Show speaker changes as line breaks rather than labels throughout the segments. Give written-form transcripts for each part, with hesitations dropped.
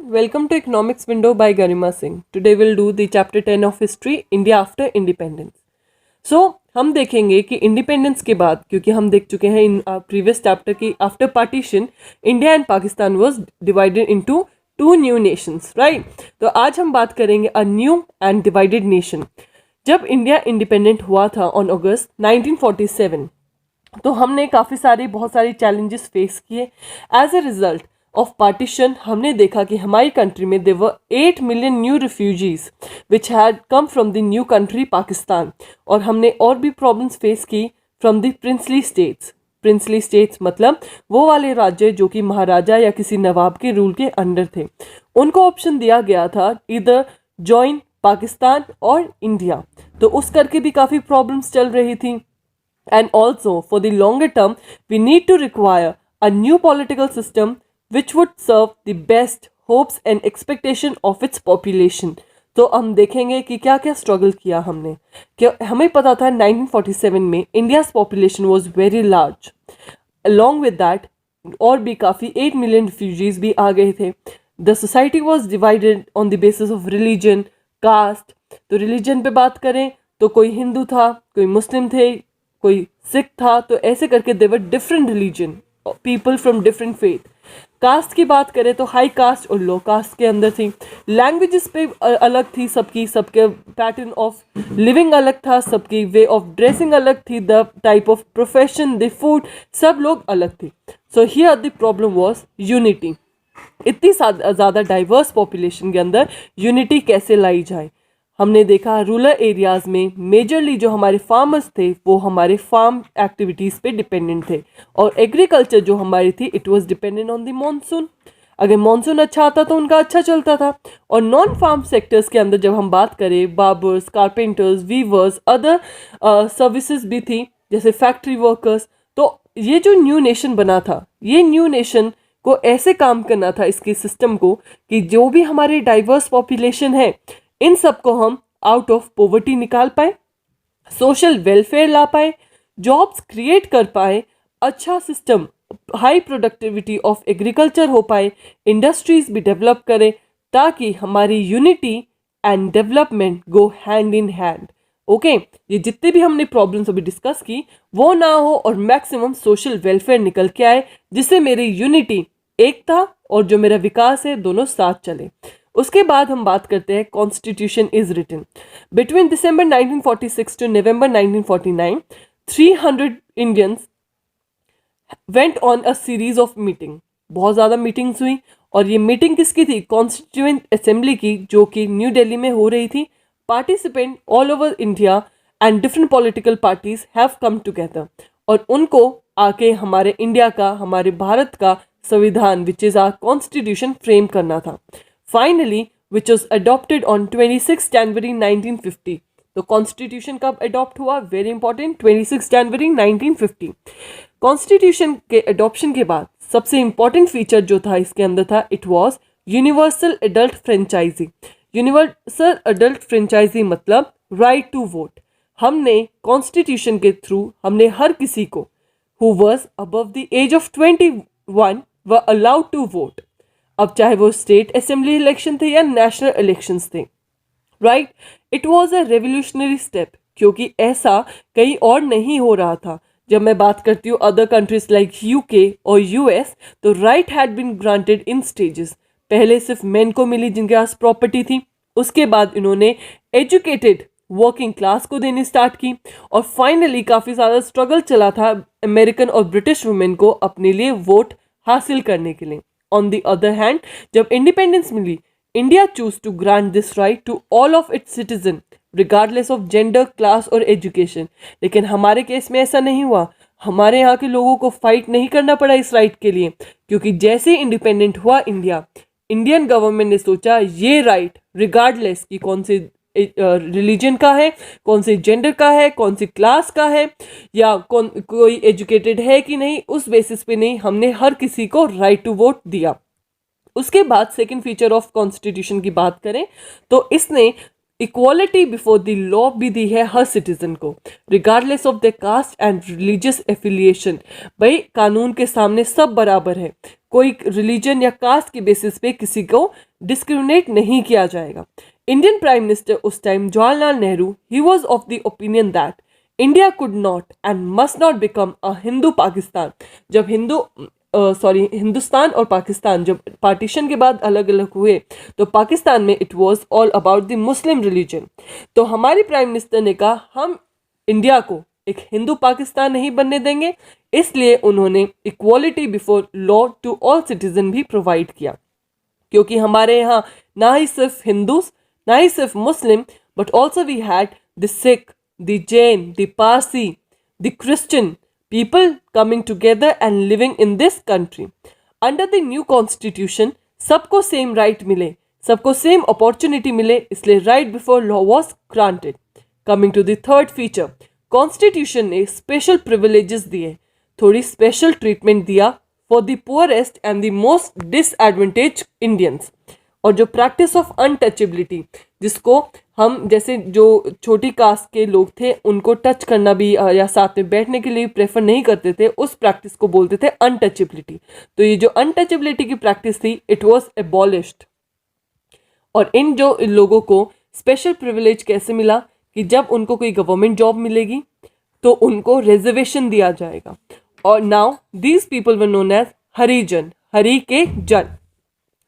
welcome to Economics Window by Garima Singh. Today we'll do the chapter 10 of History, India after Independence. So हम देखेंगे कि independence के बाद, क्योंकि हम देख चुके हैं इन प्रीवियस चैप्टर की, after partition India and Pakistan was divided into two new nations, right. तो आज हम बात करेंगे a new and divided nation. जब इंडिया इंडिपेंडेंट हुआ था ऑन अगस्त 1947, तो हमने बहुत सारी चैलेंजेस फेस किए. As a result of partition हमने देखा कि हमारी कंट्री में there were 8 million new refugees which had come from the new country Pakistan. और हमने और भी प्रॉब्लम्स फेस की from the princely states. Princely states मतलब वो वाले राज्य जो कि महाराजा या किसी नवाब के रूल के अंडर थे. उनको ऑप्शन दिया गया था इधर जॉइन पाकिस्तान और इंडिया. तो उस करके भी काफ़ी प्रॉब्लम्स चल रही थी. And also, for the longer term, we need to require a new political system which would serve the best hopes and expectation of its population. तो हम देखेंगे कि क्या क्या स्ट्रगल किया हमने. क्या हमें पता था 1947 में India's population was very large. Along with that और भी काफ़ी 8 मिलियन रिफ्यूजीज भी आ गए थे. The society was divided on the basis of religion, caste. तो रिलीजन पे बात करें तो कोई हिंदू था, कोई मुस्लिम थे, कोई सिख था. तो ऐसे करके they were different religion, people from different faith. Caste की बात करें तो हाई कास्ट और लो कास्ट के अंदर थी. लैंग्वेजेस पे अलग थी सबकी, सबके पैटर्न ऑफ लिविंग अलग था, सबकी वे ऑफ ड्रेसिंग अलग थी, the type of profession, the food, सब लोग अलग थे. So here the problem was unity. इतनी ज़्यादा डाइवर्स पॉपुलेशन के अंदर यूनिटी कैसे लाई जाए. हमने देखा रूरल एरियाज़ में मेजरली जो हमारे फार्मर्स थे वो हमारे फार्म एक्टिविटीज़ पे डिपेंडेंट थे. और एग्रीकल्चर जो हमारी थी it was dependent on the monsoon. अगर मॉनसून अच्छा आता तो उनका अच्छा चलता था. और नॉन फार्म सेक्टर्स के अंदर जब हम बात करें, barbers, carpenters, weavers, other services भी थी जैसे फैक्ट्री वर्कर्स. तो ये जो न्यू नेशन बना था, ये न्यू नेशन को ऐसे काम करना था इसके सिस्टम को कि जो भी हमारे डाइवर्स पॉपुलेशन है इन सब को हम आउट ऑफ पॉवर्टी निकाल पाए, सोशल वेलफेयर ला पाए, जॉब्स क्रिएट कर पाए, अच्छा system, high productivity of agriculture हो पाए, इंडस्ट्रीज भी डेवलप करें, ताकि हमारी unity and development go hand in hand. Okay, ये जितने भी हमने प्रॉब्लम्स अभी डिस्कस की वो ना हो और मैक्सिमम सोशल वेलफेयर निकल के आए, जिससे मेरी यूनिटी, एकता और जो मेरा विकास है दोनों साथ चले. उसके बाद हम बात करते हैं constitution is written. Between December 1946 to November 1949 300 Indians went on a series of meeting. बहुत ज़्यादा मीटिंग्स हुई. और ये मीटिंग किसकी थी? कॉन्स्टिट्यूएंट असेंबली की, जो कि न्यू दिल्ली में हो रही थी. Participant all over India and different political parties have come together. और उनको आके हमारे इंडिया का, हमारे भारत का संविधान which is our constitution frame करना था. Finally, which was adopted on 26 January 1950. तो कॉन्स्टिट्यूशन कब अडॉप्ट हुआ? वेरी इंपॉर्टेंट, 26 जनवरी 1950. कॉन्स्टिट्यूशन के अडॉप्शन के बाद सबसे इंपॉर्टेंट फीचर जो था इसके अंदर था, it was universal adult franchise. Universal adult franchise मतलब राइट टू वोट. हमने कॉन्स्टिट्यूशन के थ्रू हमने हर किसी को who was above the age of 21 were allowed to vote. अब चाहे वो स्टेट असेंबली इलेक्शन थे या नेशनल इलेक्शंस थे, right. It was a revolutionary step, क्योंकि ऐसा कहीं और नहीं हो रहा था. जब मैं बात करती हूँ अदर कंट्रीज लाइक यूके और यूएस, तो right had been granted in stages. पहले सिर्फ मेन को मिली जिनके पास प्रॉपर्टी थी. उसके बाद इन्होंने एजुकेटेड वर्किंग क्लास को देनी स्टार्ट की. और फाइनली काफ़ी ज़्यादा स्ट्रगल चला था अमेरिकन और ब्रिटिश वुमेन को अपने लिए वोट हासिल करने के लिए. On the other hand, जब इंडिपेंडेंस मिली, India choose to grant this right to all of its citizen regardless of gender, class और एजुकेशन. लेकिन हमारे केस में ऐसा नहीं हुआ. हमारे यहाँ के लोगों को फाइट नहीं करना पड़ा इस राइट के लिए, क्योंकि जैसे ही इंडिपेंडेंट हुआ इंडिया, इंडियन गवर्नमेंट ने सोचा ये राइट रिगार्डलेस कि कौन से रिलीजन का है, कौन से जेंडर का है, कौन सी क्लास का है, या कोई एजुकेटेड है कि नहीं, उस बेसिस पे नहीं, हमने हर किसी को राइट टू वोट दिया. उसके बाद सेकंड फीचर ऑफ कॉन्स्टिट्यूशन की बात करें तो इसने इक्वालिटी बिफोर द लॉ भी दी है हर सिटीजन को, regardless of the caste and religious affiliation. भाई कानून के सामने सब बराबर है. कोई रिलीजन या कास्ट के बेसिस पे किसी को डिस्क्रिमिनेट नहीं किया जाएगा। इंडियन प्राइम मिनिस्टर उस time Jawaharlal Nehru, he was of the opinion that India could not and must not become a Hindu Pakistan. जब हिंदुस्तान और पाकिस्तान जब पार्टीशन के बाद अलग अलग हुए तो पाकिस्तान में it was all about the Muslim religion. तो हमारे प्राइम मिनिस्टर ने कहा हम इंडिया को एक हिंदू पाकिस्तान नहीं बनने देंगे, इसलिए उन्होंने equality before law to all citizen भी प्रोवाइड किया। क्योंकि हमारे यहाँ ना ही सिर्फ हिंदूज, ना ही सिर्फ Muslim, but also we had the Sikh, the Jain, the Parsi, the Christian people coming together and living in this country. Under the new constitution, सबको same right मिले, सबको same opportunity मिले, इसलिए right before law was granted. Coming to the third feature, constitution ने special privileges दिए, थोड़ी special treatment दिया for the poorest and the most disadvantaged Indians. और जो प्रैक्टिस ऑफ अनटचेबिलिटी, जिसको हम जैसे जो छोटी कास्ट के लोग थे उनको टच करना भी या साथ में बैठने के लिए प्रेफर नहीं करते थे, उस प्रैक्टिस को बोलते थे अनटचेबिलिटी। तो ये जो अनटचेबिलिटी की प्रैक्टिस थी इट वाज एबॉलिश्ड। और इन जो लोगों को स्पेशल प्रिविलेज कैसे मिला कि जब उनको कोई गवर्नमेंट जॉब मिलेगी तो उनको रिजर्वेशन दिया जाएगा। और now these people were known as Harijan, Hari के जन।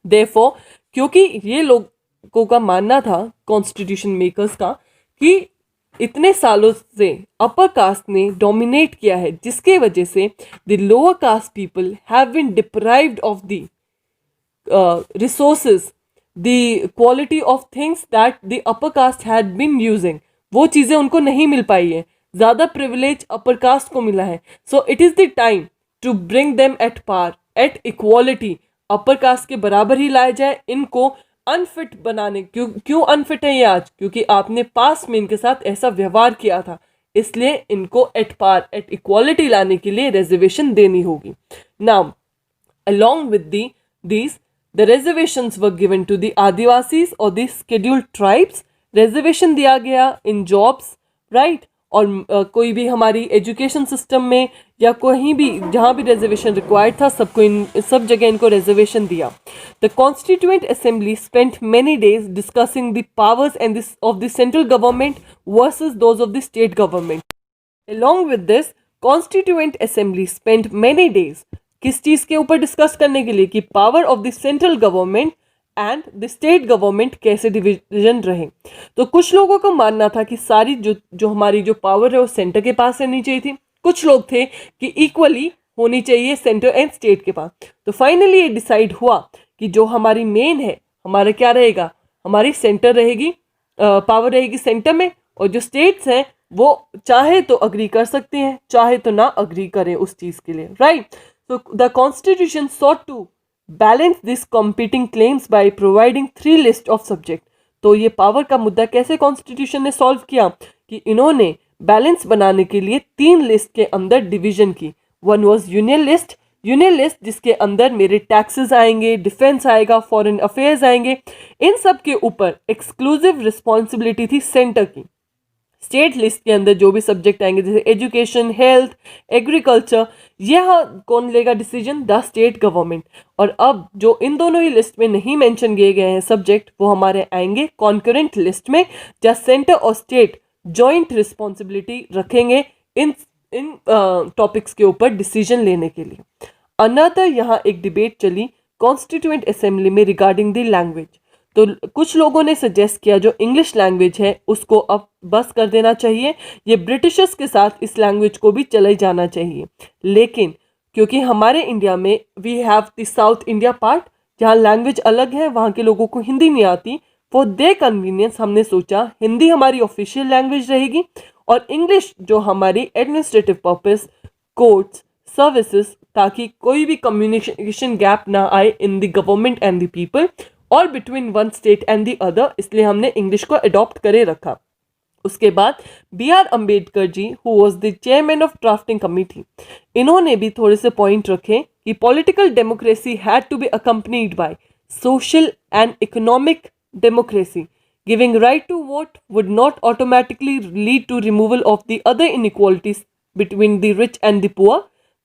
देयरफॉर क्योंकि ये लोगों का मानना था कॉन्स्टिट्यूशन मेकर्स का कि इतने सालों से अपर कास्ट ने डोमिनेट किया है, जिसके वजह से the lower caste people have been deprived of the resources, the quality of things that the upper caste had been using. वो चीज़ें उनको नहीं मिल पाई है, ज़्यादा प्रिविलेज अपर कास्ट को मिला है। So it is the time to bring them at par, at equality, upper caste के बराबर ही लाया जाए। इनको अनफिट बनाने, क्यों अनफिट है ये आज? क्योंकि आपने पास्ट में इनके साथ ऐसा व्यवहार किया था, इसलिए इनको एट पार, एट इक्वालिटी लाने के लिए रिजर्वेशन देनी होगी। Now along with the reservations were given to the Adivasis और the scheduled tribes। रिजर्वेशन दिया गया इन जॉब्स, राइट। और कोई भी हमारी एजुकेशन सिस्टम में या कहीं भी जहाँ भी रिजर्वेशन रिक्वायर्ड था, सब जगह इनको रिजर्वेशन दिया। The constituent assembly spent many days discussing the powers end of the central government versus those of the state government. Along with this constituent assembly spent many days किस चीज़ के ऊपर discuss करने के लिए कि power of the central government and the state government कैसे division रहे। तो कुछ लोगों का मानना था कि सारी जो हमारी जो पावर है वो सेंटर के पास रहनी चाहिए थी, कुछ लोग थे कि इक्वली होनी चाहिए सेंटर एंड स्टेट के पास। तो फाइनली ये डिसाइड हुआ कि जो हमारी मेन है, हमारा क्या रहेगा, हमारी सेंटर रहेगी, पावर रहेगी सेंटर में, और जो स्टेट्स हैं वो चाहे तो अग्री कर सकते हैं, चाहे तो ना अग्री करें उस चीज़ के लिए, right. So the constitution sought to balance these competing claims by providing 3 lists of subject। तो ये पावर का मुद्दा कैसे कॉन्स्टिट्यूशन ने सॉल्व किया कि इन्होंने बैलेंस बनाने के लिए 3 लिस्ट के अंदर डिवीजन की। वन वाज यूनियन लिस्ट जिसके अंदर मेरे टैक्सेस आएंगे, डिफेंस आएगा, फॉरेन अफेयर्स आएंगे, इन सब के ऊपर एक्सक्लूसिव रिस्पॉन्सिबिलिटी थी सेंटर की। स्टेट लिस्ट के अंदर जो भी सब्जेक्ट आएंगे जैसे एजुकेशन, हेल्थ, एग्रीकल्चर, यह कौन लेगा डिसीजन? The state government. और अब जो इन दोनों ही लिस्ट में नहीं मेंशन किए गए हैं सब्जेक्ट, वो हमारे आएंगे कॉन्करेंट लिस्ट में, जहाँ सेंटर और स्टेट जॉइंट रिस्पॉन्सिबिलिटी रखेंगे इन टॉपिक्स के ऊपर डिसीजन लेने के लिए। अनदर यहाँ एक डिबेट चली कॉन्स्टिट्यूएंट असेंबली में रिगार्डिंग द लैंग्वेज। तो कुछ लोगों ने सजेस्ट किया जो इंग्लिश लैंग्वेज है उसको अब बस कर देना चाहिए, ये ब्रिटिशर्स के साथ इस लैंग्वेज को भी चले जाना चाहिए। लेकिन क्योंकि हमारे इंडिया में we have the south India part जहाँ लैंग्वेज अलग है, वहाँ के लोगों को हिंदी नहीं आती, फॉर देयर कन्वीनियंस हमने सोचा हिंदी हमारी ऑफिशियल लैंग्वेज रहेगी और इंग्लिश जो हमारी एडमिनिस्ट्रेटिव पर्पस, कोर्ट्स, सर्विसेज, ताकि कोई भी कम्युनिकेशन गैप ना आए in the government and the people और between one state and the other, इसलिए हमने इंग्लिश को अडॉप्ट करे रखा। उसके बाद B.R. Ambedkar ji who was the chairman of drafting committee, इन्होंने भी थोड़े से पॉइंट रखे कि political democracy had to be accompanied by social and economic democracy. Giving right to vote would not automatically lead to removal of the other inequalities between the rich and the poor,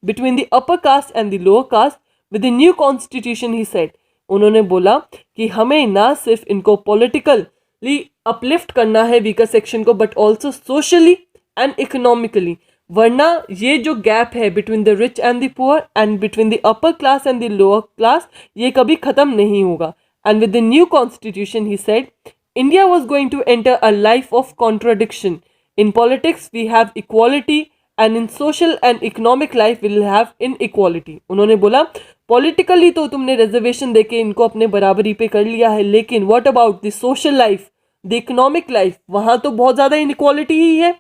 between the upper caste and the lower caste, with the new constitution he said, उन्होंने बोला कि हमें ना सिर्फ इनको politically uplift करना है weaker section को, but also socially and economically, वरना ये जो गैप है between the rich and the poor and between the upper class and the lower class, ये कभी खत्म नहीं होगा. And with the new constitution he said, India was going to enter a life of contradiction. In politics we have equality and in social and economic life will have inequality. उन्होंने बोला politically तो तुमने reservation देके इनको अपने बराबरी पे कर लिया है, लेकिन what about the social life, the economic life, वहाँ तो बहुत ज़्यादा इनइक्वालिटी ही है.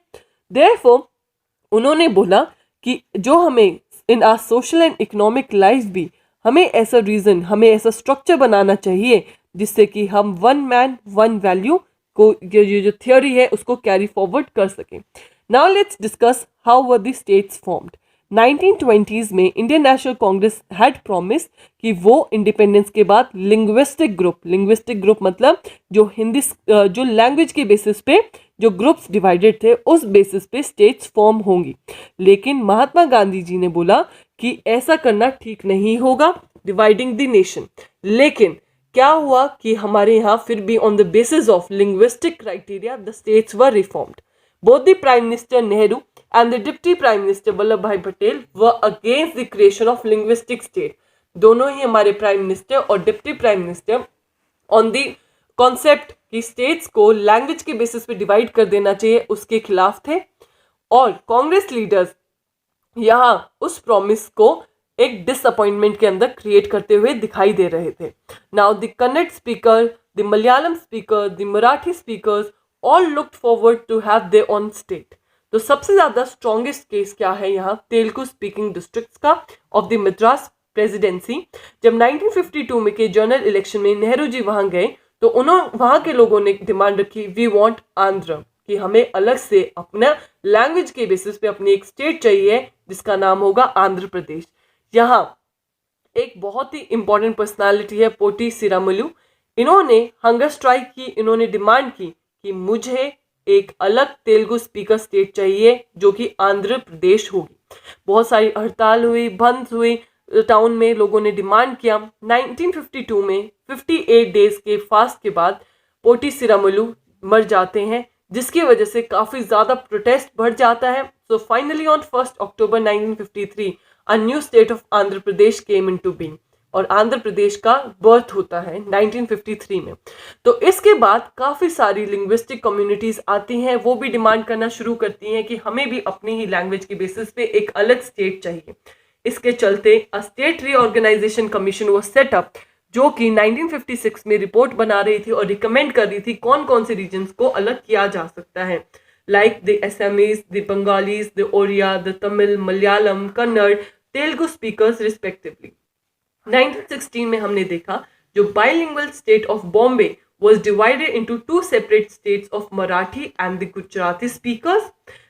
देयरफॉर उन्होंने बोला कि जो हमें इन are social and economic life भी हमें ऐसा रीज़न, हमें ऐसा स्ट्रक्चर बनाना चाहिए जिससे कि हम वन मैन वन वैल्यू को, ये जो थियोरी है उसको कैरी फॉरवर्ड कर सकें. Now let's discuss how were the states formed. 1920s में Indian national Congress had promise कि वो इंडिपेंडेंस के बाद लिंग्विस्टिक ग्रुप मतलब जो हिंदी जो लैंग्वेज के बेसिस पे जो ग्रुप्स डिवाइडेड थे उस बेसिस पे स्टेट्स फॉर्म होंगी. लेकिन महात्मा गांधी जी ने बोला कि ऐसा करना ठीक नहीं होगा, डिवाइडिंग द नेशन. लेकिन क्या हुआ कि हमारे यहाँ फिर भी on the basis of linguistic criteria the states were reformed. Both the Prime Minister Nehru and the Deputy Prime Minister Vallabhbhai Patel were against the creation of linguistic state. दोनों ही हमारे प्राइम मिनिस्टर और deputy prime minister on the concept कि states को language के basis पे divide कर देना चाहिए उसके खिलाफ थे. और कांग्रेस लीडर्स यहाँ उस प्रॉमिस को एक डिसअपॉइंटमेंट के अंदर क्रिएट करते हुए दिखाई दे रहे थे. Now the Kannada speaker, the Malayalam speaker, the Marathi speakers all looked forward to have their own state. तो सबसे ज़्यादा स्ट्रॉन्गेस्ट केस क्या है यहाँ तेलुगु स्पीकिंग डिस्ट्रिक्ट्स का ऑफ द मद्रास प्रेसिडेंसी. जब 1952 में के जनरल इलेक्शन में नेहरू जी वहाँ गए तो वहाँ के लोगों ने डिमांड रखी, वी वांट आंध्र, कि हमें अलग से अपना लैंग्वेज के बेसिस पे अपनी एक स्टेट चाहिए जिसका नाम होगा आंध्र प्रदेश. यहाँ एक बहुत ही इंपॉर्टेंट पर्सनालिटी है पोटी श्रीरामुलु. इन्होंने हंगर स्ट्राइक की, इन्होंने डिमांड की कि मुझे एक अलग तेलुगु स्पीकर स्टेट चाहिए जो कि आंध्र प्रदेश होगी. बहुत सारी हड़ताल हुई, बंद हुई, टाउन में लोगों ने डिमांड किया. 1952 में 58 डेज के फास्ट के बाद पोटी श्रीरामुलु मर जाते हैं, जिसकी वजह से काफ़ी ज़्यादा प्रोटेस्ट बढ़ जाता है. So finally on 1 October 1953 a new state of Andhra Pradesh came into being और आंध्र प्रदेश का बर्थ होता है 1953 में. तो इसके बाद काफ़ी सारी लिंग्विस्टिक कम्युनिटीज़ आती हैं, वो भी डिमांड करना शुरू करती हैं कि हमें भी अपनी ही लैंग्वेज के बेसिस पे एक अलग स्टेट चाहिए. इसके चलते अ स्टेट रीऑर्गेनाइजेशन कमीशन वो सेटअप जो कि 1956 में रिपोर्ट बना रही थी और रिकमेंड कर रही थी कौन कौन से रीजन्स को अलग किया जा सकता है, like the Assamese, the Bengalis, the Odia, the Tamil, Malayalam, Kannada, Telugu speakers respectively. 1916 में हमने देखा जो bilingual state of Bombay was divided into two separate states of Marathi and the Gujarati speakers.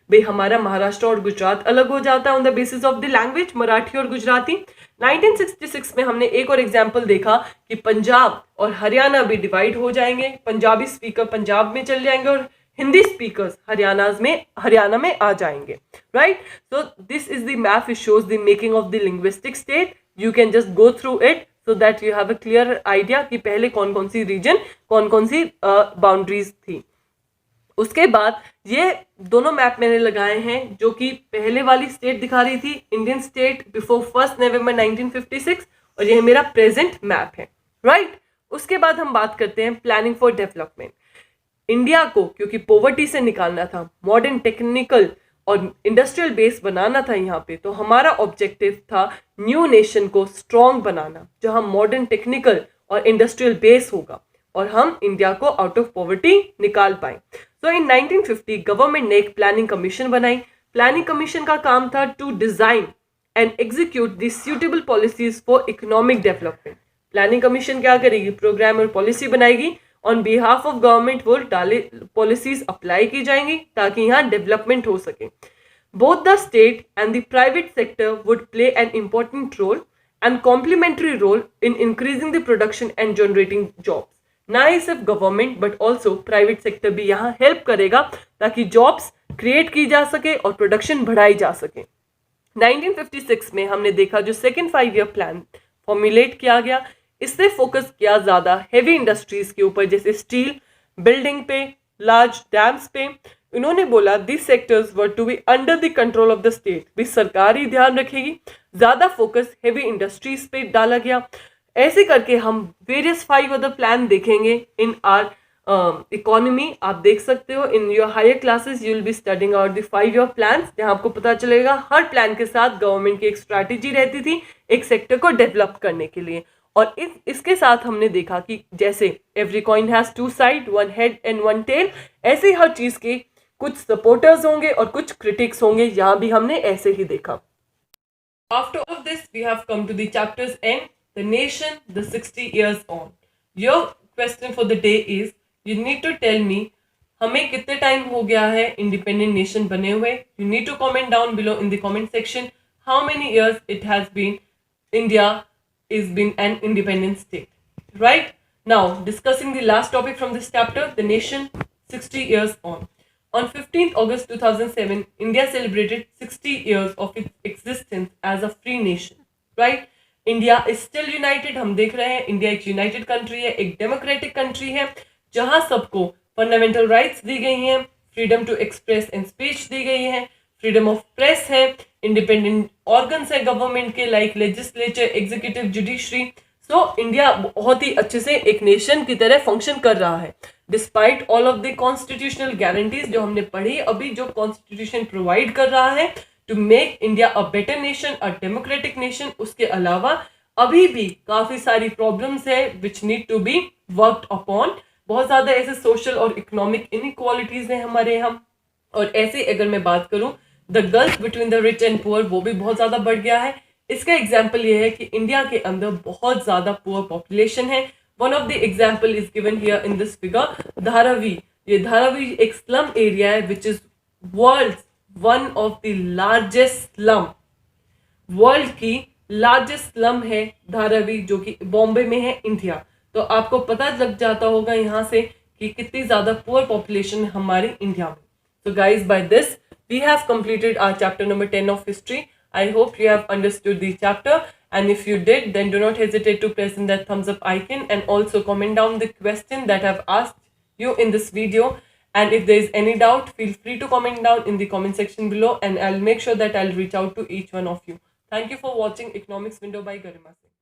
भाई हमारा महाराष्ट्र और गुजरात अलग हो जाता है on the basis of the language, Marathi और गुजराती. 1966 में हमने एक और एग्जाम्पल देखा कि पंजाब और हरियाणा भी डिवाइड हो जाएंगे, पंजाबी स्पीकर पंजाब में चल जाएंगे और हिंदी स्पीकर्स हरियाणा में आ जाएंगे. Right, so this is the map which shows the making of the linguistic state. You can just go through it so that you have a clear idea कि पहले कौन कौन सी रीजन, कौन कौन सी बाउंड्रीज थी. उसके बाद ये दोनों मैप मैंने लगाए हैं जो कि पहले वाली स्टेट दिखा रही थी इंडियन स्टेट बिफोर 1 नवंबर 1956 और ये मेरा प्रेजेंट मैप है. राइट, उसके बाद हम बात करते हैं प्लानिंग फॉर डेवलपमेंट. इंडिया को क्योंकि पॉवर्टी से निकालना था, मॉडर्न टेक्निकल और इंडस्ट्रियल बेस बनाना था यहाँ पे, तो हमारा ऑब्जेक्टिव था न्यू नेशन को स्ट्रॉन्ग बनाना जहाँ मॉडर्न टेक्निकल और इंडस्ट्रियल बेस होगा और हम इंडिया को आउट ऑफ पॉवर्टी निकाल पाए. सो इन 1950 गवर्नमेंट ने एक प्लानिंग कमीशन बनाई. प्लानिंग कमीशन का काम था to design and execute the suitable policies for economic development. Planning commission क्या करेगी, प्रोग्राम और पॉलिसी बनाएगी. ऑन बिहाफ ऑफ गवर्नमेंट वो पॉलिसीज अप्लाई की जाएंगी ताकि यहाँ डेवलपमेंट हो सके. Both the state and the private sector would play an important role and complementary role in increasing the production and generating jobs. ना ही सिर्फ government but also private sector भी यहाँ हेल्प करेगा ताकि जॉब्स क्रिएट की जा सके और प्रोडक्शन बढ़ाई जा सके. 1956 में हमने देखा जो सेकेंड 5 ईयर प्लान फॉर्मुलेट किया गया। इससे फोकस किया ज़्यादा हैवी इंडस्ट्रीज के ऊपर, जैसे स्टील, बिल्डिंग पे, लार्ज डैम्स पे। इन्होंने बोला this sectors were to be under the control of the state, भी सरकार ही ध्यान रखेगी। ज़्यादा फोकस हैवी इंडस्ट्रीज पे डाला गया। ऐसे करके हम वेरियस 5 अदर प्लान देखेंगे इन आर इकोनॉमी। आप देख सकते हो in your higher classes you will be studying out the 5 year plan, जहाँ आपको पता चलेगा हर प्लान के साथ गवर्नमेंट की एक स्ट्रैटेजी रहती थी एक सेक्टर को डेवलप करने के लिए। और इसके साथ हमने देखा कि जैसे every coin has 2 side, 1 head and 1 tail, ऐसे हर चीज के कुछ सपोर्टर्स होंगे और कुछ क्रिटिक्स होंगे, यहाँ भी हमने ऐसे ही देखा। After all of this, we have come to the chapter's end, the nation, the 60 years on. Your question for the day is, you need to tell me, हमें कितने टाइम हो गया है इंडिपेंडेंट नेशन बने हुए। You need to comment down below in the comment section how many years it has been India is been an independent state. Right? Now, discussing the last topic from this chapter, the nation 60 years on. On 15th August 2007, India celebrated 60 years of its existence as a free nation. Right? India is still united. हम देख रहे हैं India एक United country है, एक democratic country है, जहां सबको फंडामेंटल राइट्स दी गई हैं, freedom to express and speech दी गई है, फ्रीडम ऑफ प्रेस है, इंडिपेंडेंट ऑर्गन्स है गवर्नमेंट के like legislature, executive, judiciary. So India बहुत ही अच्छे से एक नेशन की तरह फंक्शन कर रहा है despite all of the constitutional guarantees जो हमने पढ़ी अभी, जो कॉन्स्टिट्यूशन प्रोवाइड कर रहा है to make India a better nation, a democratic nation. उसके अलावा अभी भी काफी सारी प्रॉब्लम्स है which need to be worked upon. बहुत ज्यादा ऐसे सोशल और इकोनॉमिक इनइक्वालिटीज हैं हमारे यहाँ। और ऐसे अगर मैं बात करूं the gulf between the rich and poor, वो भी बहुत ज्यादा बढ़ गया है। इसका एग्जाम्पल ये है कि इंडिया के अंदर बहुत ज्यादा पुअर पॉपुलेशन है। One of the example is given here in this figure, Dharavi. ये धारावी एक स्लम एरिया है which is world one of the largest slum, world की लार्जेस्ट स्लम है धारावी, जो कि बॉम्बे में है इंडिया। तो आपको पता लग जाता होगा यहाँ से कि कितनी ज्यादा पुअर पॉपुलेशन है हमारी इंडिया में। So guys, by this we have completed our chapter number 10 of history. I hope you have understood the chapter, and if you did, then do not hesitate to press in that thumbs up icon and also comment down the question that I've asked you in this video. And if there is any doubt, feel free to comment down in the comment section below, and I'll make sure that I'll reach out to each one of you. Thank you for watching Economics Window by Garima Singh.